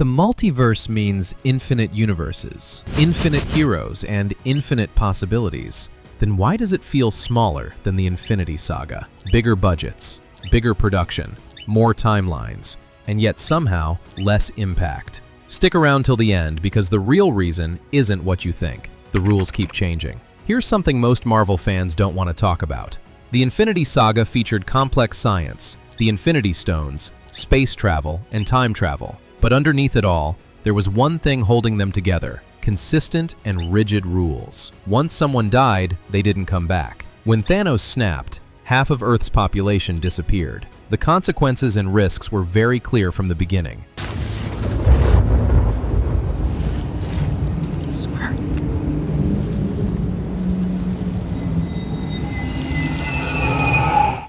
the multiverse means infinite universes, infinite heroes, and infinite possibilities, then why does it feel smaller than the Infinity Saga? Bigger budgets, bigger production, more timelines, and yet somehow less impact. Stick around till the end because the real reason isn't what you think. The rules keep changing. Here's something most Marvel fans don't want to talk about. The Infinity Saga featured complex science, the Infinity Stones, space travel, and time travel. But underneath it all, there was one thing holding them together: consistent and rigid rules. Once someone died, they didn't come back. When Thanos snapped, half of Earth's population disappeared. The consequences and risks were very clear from the beginning.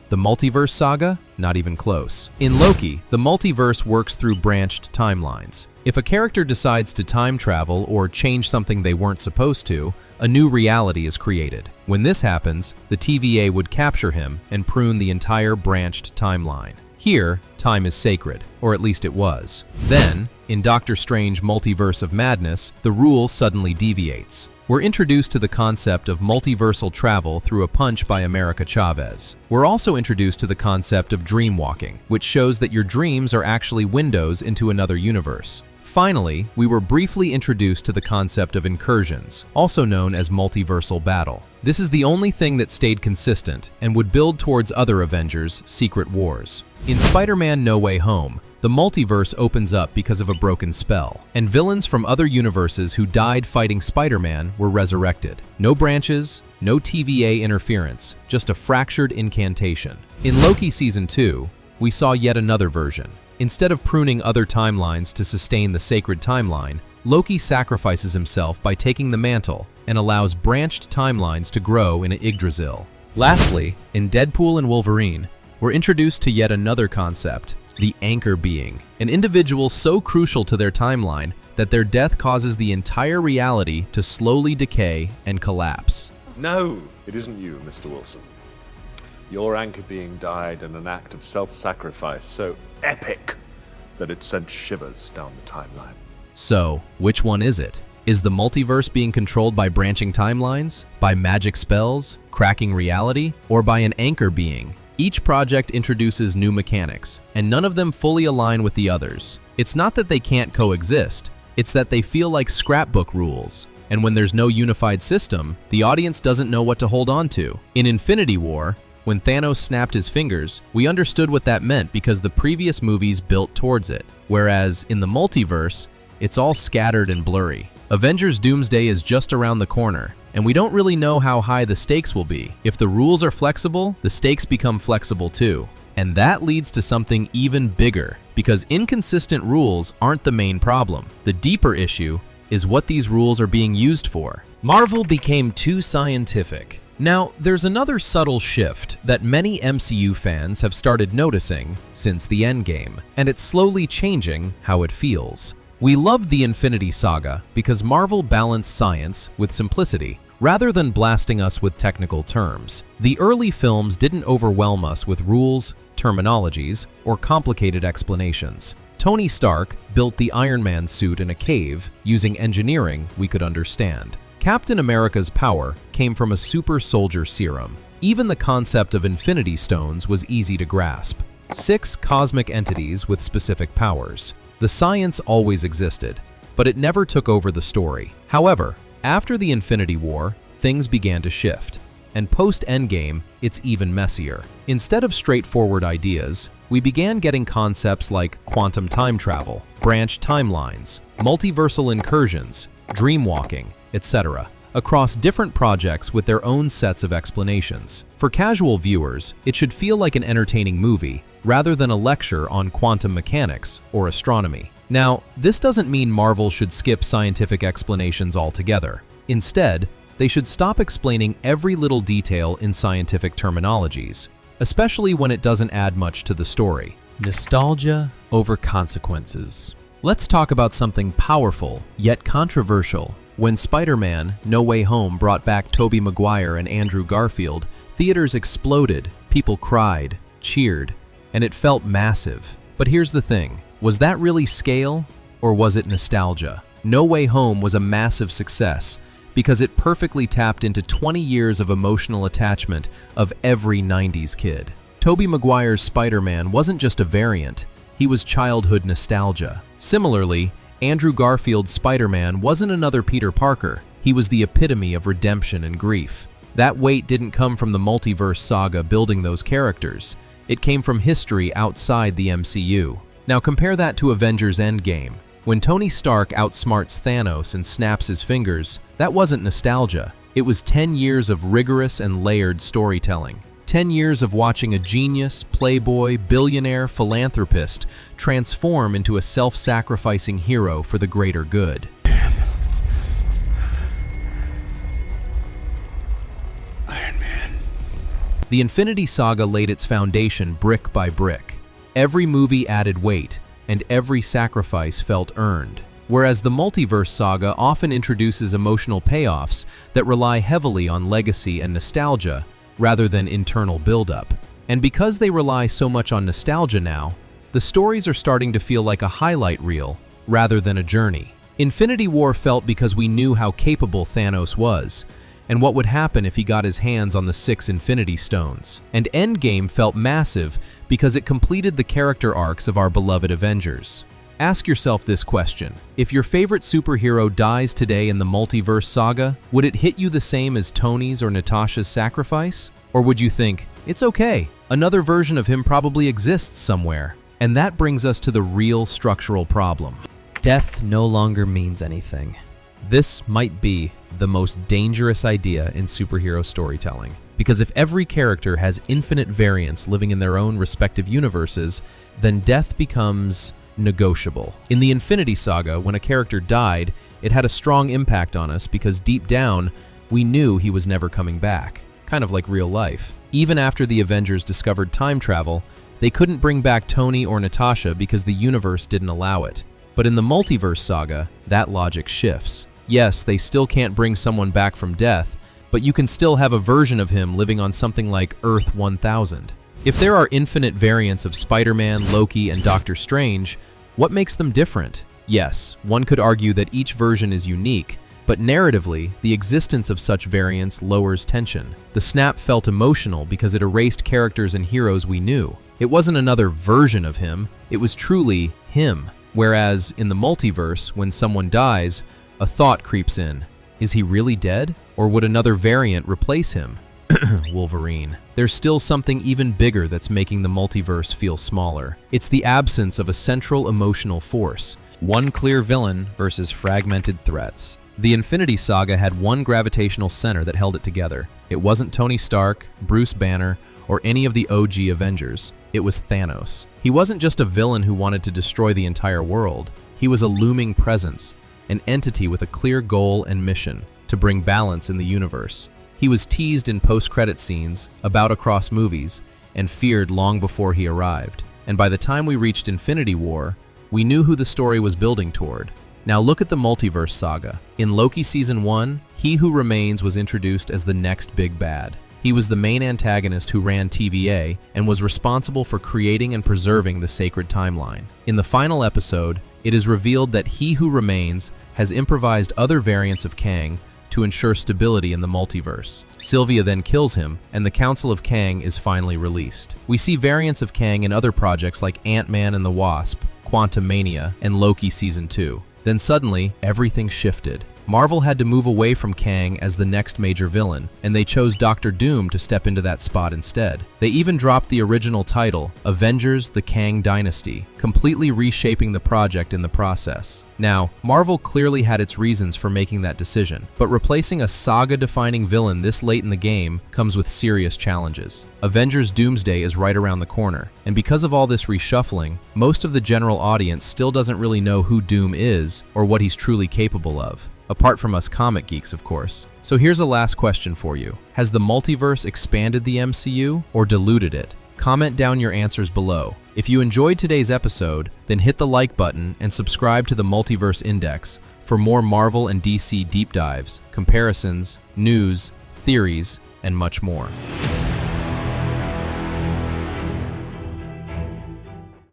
The Multiverse Saga? Not even close. In Loki, the multiverse works through branched timelines. If a character decides to time travel or change something they weren't supposed to, a new reality is created. When this happens, the TVA would capture him and prune the entire branched timeline. Here, time is sacred, or at least it was. Then, in Doctor Strange Multiverse of Madness, the rule suddenly deviates. We're introduced to the concept of multiversal travel through a punch by America Chavez. We're also introduced to the concept of dream walking, which shows that your dreams are actually windows into another universe. Finally, we were briefly introduced to the concept of incursions, also known as multiversal battle. This is the only thing that stayed consistent and would build towards other Avengers' Secret Wars. In Spider-Man No Way Home, the multiverse opens up because of a broken spell, and villains from other universes who died fighting Spider-Man were resurrected. No branches, no TVA interference, just a fractured incantation. In Loki Season 2, we saw yet another version. Instead of pruning other timelines to sustain the sacred timeline, Loki sacrifices himself by taking the mantle and allows branched timelines to grow in Yggdrasil. Lastly, in Deadpool and Wolverine, we're introduced to yet another concept: the anchor being, an individual so crucial to their timeline that their death causes the entire reality to slowly decay and collapse. No, it isn't you, Mr. Wilson. Your anchor being died in an act of self-sacrifice so epic that it sent shivers down the timeline. So, which one is it? Is the multiverse being controlled by branching timelines, by magic spells, cracking reality, or by an anchor being? Each project introduces new mechanics, and none of them fully align with the others. It's not that they can't coexist, it's that they feel like scrapbook rules. And when there's no unified system, the audience doesn't know what to hold on to. In Infinity War, when Thanos snapped his fingers, we understood what that meant because the previous movies built towards it. Whereas in the multiverse, it's all scattered and blurry. Avengers Doomsday is just around the corner, and we don't really know how high the stakes will be. If the rules are flexible, the stakes become flexible too. And that leads to something even bigger, because inconsistent rules aren't the main problem. The deeper issue is what these rules are being used for. Marvel became too scientific. Now, there's another subtle shift that many MCU fans have started noticing since the Endgame, and it's slowly changing how it feels. We loved the Infinity Saga because Marvel balanced science with simplicity, rather than blasting us with technical terms. The early films didn't overwhelm us with rules, terminologies, or complicated explanations. Tony Stark built the Iron Man suit in a cave using engineering we could understand. Captain America's power came from a super soldier serum. Even the concept of Infinity Stones was easy to grasp. 6 cosmic entities with specific powers. The science always existed, but it never took over the story. However, after the Infinity War, things began to shift. And post-Endgame, it's even messier. Instead of straightforward ideas, we began getting concepts like quantum time travel, branched timelines, multiversal incursions, dream walking, etc., across different projects with their own sets of explanations. For casual viewers, it should feel like an entertaining movie, rather than a lecture on quantum mechanics or astronomy. Now, this doesn't mean Marvel should skip scientific explanations altogether. Instead, they should stop explaining every little detail in scientific terminologies, especially when it doesn't add much to the story. Nostalgia over consequences. Let's talk about something powerful, yet controversial. When Spider-Man No Way Home brought back Tobey Maguire and Andrew Garfield, theaters exploded, people cried, cheered, and it felt massive. But here's the thing, was that really scale? or was it nostalgia? No Way Home was a massive success because it perfectly tapped into 20 years of emotional attachment of every 90s kid. Tobey Maguire's Spider-Man wasn't just a variant, he was childhood nostalgia. Similarly, Andrew Garfield's Spider-Man wasn't another Peter Parker, he was the epitome of redemption and grief. That weight didn't come from the Multiverse Saga building those characters, it came from history outside the MCU. Now compare that to Avengers Endgame. When Tony Stark outsmarts Thanos and snaps his fingers, that wasn't nostalgia. It was 10 years of rigorous and layered storytelling. 10 years of watching a genius, playboy, billionaire, philanthropist transform into a self-sacrificing hero for the greater good. Iron Man. The Infinity Saga laid its foundation brick by brick. Every movie added weight, and every sacrifice felt earned. Whereas the Multiverse Saga often introduces emotional payoffs that rely heavily on legacy and nostalgia, rather than internal buildup. And because they rely so much on nostalgia now, the stories are starting to feel like a highlight reel, rather than a journey. Infinity War felt because we knew how capable Thanos was, and what would happen if he got his hands on the 6 Infinity Stones. And Endgame felt massive because it completed the character arcs of our beloved Avengers. Ask yourself this question: if your favorite superhero dies today in the Multiverse Saga, would it hit you the same as Tony's or Natasha's sacrifice? Or would you think, it's okay, another version of him probably exists somewhere? And that brings us to the real structural problem. Death no longer means anything. This might be the most dangerous idea in superhero storytelling. Because if every character has infinite variants living in their own respective universes, then death becomes negotiable. In the Infinity Saga, when a character died, it had a strong impact on us because deep down, we knew he was never coming back. Kind of like real life. Even after the Avengers discovered time travel, they couldn't bring back Tony or Natasha because the universe didn't allow it. But in the Multiverse Saga, that logic shifts. Yes, they still can't bring someone back from death, but you can still have a version of him living on something like Earth 1000. If there are infinite variants of Spider-Man, Loki, and Doctor Strange, what makes them different? Yes, one could argue that each version is unique, but narratively, the existence of such variants lowers tension. The snap felt emotional because it erased characters and heroes we knew. It wasn't another version of him, it was truly him. Whereas in the multiverse, when someone dies, a thought creeps in. Is he really dead? Or would another variant replace him? Wolverine. There's still something even bigger that's making the multiverse feel smaller. It's the absence of a central emotional force. One clear villain versus fragmented threats. The Infinity Saga had one gravitational center that held it together. It wasn't Tony Stark, Bruce Banner, or any of the OG Avengers. It was Thanos. He wasn't just a villain who wanted to destroy the entire world. He was a looming presence, an entity with a clear goal and mission to bring balance in the universe. He was teased in post-credit scenes, about across movies, and feared long before he arrived. And by the time we reached Infinity War, we knew who the story was building toward. Now look at the Multiverse Saga. In Loki Season 1, He Who Remains was introduced as the next big bad. He was the main antagonist who ran TVA and was responsible for creating and preserving the sacred timeline. In the final episode, it is revealed that He Who Remains has improvised other variants of Kang to ensure stability in the multiverse. Sylvia then kills him, and the Council of Kang is finally released. We see variants of Kang in other projects like Ant-Man and the Wasp, Quantumania, and Loki Season 2. Then suddenly, everything shifted. Marvel had to move away from Kang as the next major villain, and they chose Doctor Doom to step into that spot instead. They even dropped the original title, Avengers: The Kang Dynasty, completely reshaping the project in the process. Now, Marvel clearly had its reasons for making that decision, but replacing a saga-defining villain this late in the game comes with serious challenges. Avengers Doomsday is right around the corner, and because of all this reshuffling, most of the general audience still doesn't really know who Doom is or what he's truly capable of. Apart from us comic geeks, of course. So here's a last question for you. Has the multiverse expanded the MCU or diluted it? Comment down your answers below. If you enjoyed today's episode, then hit the like button and subscribe to the Multiverse Index for more Marvel and DC deep dives, comparisons, news, theories, and much more.